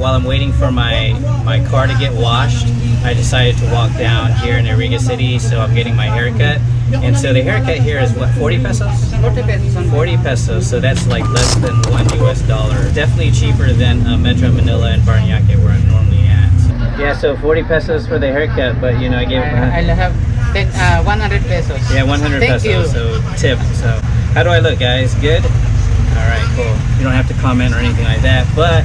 while I'm waiting for my car to get washed, I decided to walk down here in Iriga City, so I'm getting my haircut. And so the haircut here is what, 40 pesos? 40 pesos. 40 pesos, so that's like less than $1 US. Definitely cheaper than Metro Manila and Paranaque where I'm normally at. So, yeah, so 40 pesos for the haircut, but you know, I gave I'll have 100 pesos. Yeah, 100 Thank pesos, you. so tip. So how do I look, guys? Good? Alright, cool. You don't have to comment or anything like that, but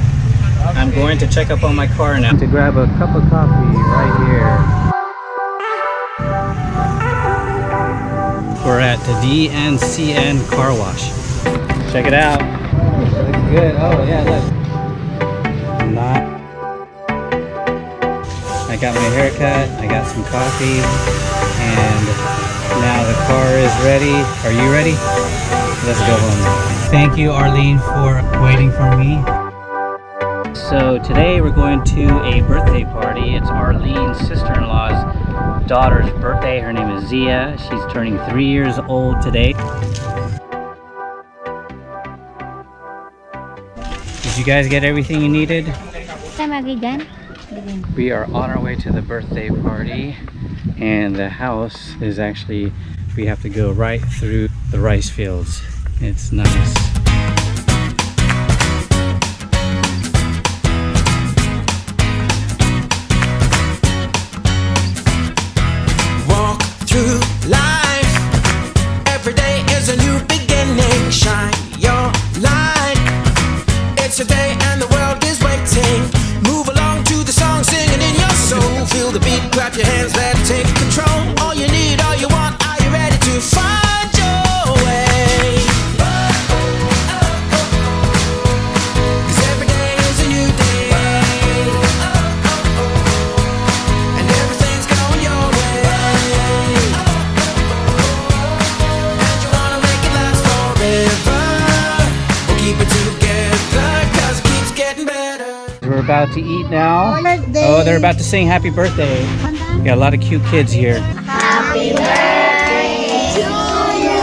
I'm going to check up on my car now to grab a cup of coffee right here. We're at the DNCN car wash. Check it out. Looks good. Oh yeah, look. I got my haircut, I got some coffee, and now the car is ready. Are you ready? Let's go home. Thank you, Arlene, for waiting for me. So today we're going to a birthday party. It's Arlene's sister-in-law's daughter's birthday. Her name is Zia. She's turning 3 years old today. Did you guys get everything you needed? We are on our way to the birthday party, and the house is actually, we have to go right through the rice fields. It's nice. Walk through life. Every day is a new beginning. Shine your light. It's a day and the world is waiting. Move along to the song, singing in your soul. Feel the beat, clap your hands, let it take control. All you need, all you want, are you ready to find your way? 'Cause every day is a new day. And everything's going your way. And you wanna make it last forever. We'll keep it together, 'cause it keeps getting better. We're about to eat now. Oh, they're about to sing happy birthday. We got a lot of cute kids here. Happy birthday to you.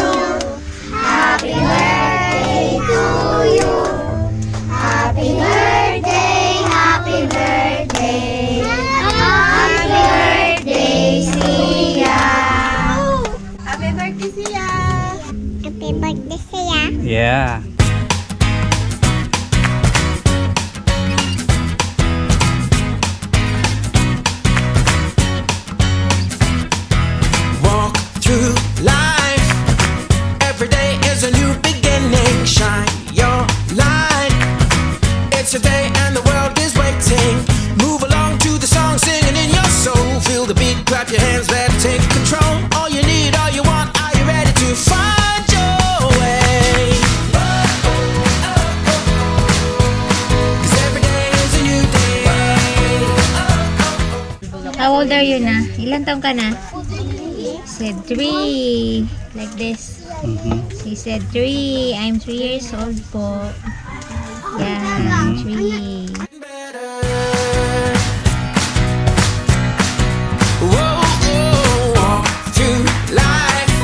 Happy birthday to you. Happy birthday, happy birthday. Happy birthday, Sia. Happy birthday, Sia. Happy birthday, Sia. Yeah. Walk through life. Every day is a new beginning. Shine your light. It's a day and the world is waiting. Move along to the song, singing in your soul. Feel the beat, clap your hands, let it take control. All you need, all you want, are you ready to find your way? 'Cause every day is a new day. How old are you na? Ilan taong ka na? Said 3. Like this. She said 3. I'm 3 years old po. Yeah, 3. Whoa, whoa, walk through life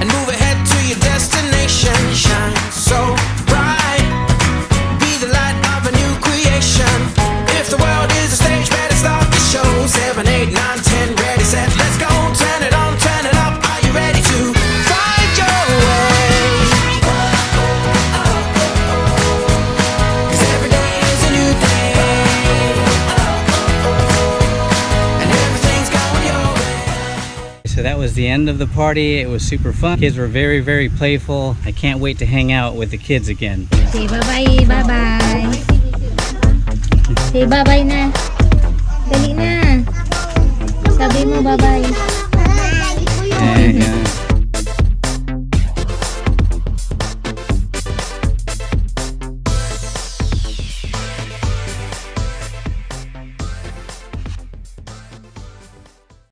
and move ahead to your destination. Shine so bright, be the light of a new creation. If the world is a stage, better start the show. 7, 8, 9, 10, ready, set, let's go. Turn it on, turn it up. Are you ready to find your way? 'Cause every day is a new day. And everything's going your way. So that was the end of the party. It was super fun. Kids were very, very playful. I can't wait to hang out with the kids again. Say bye-bye, bye-bye. Say bye-bye na.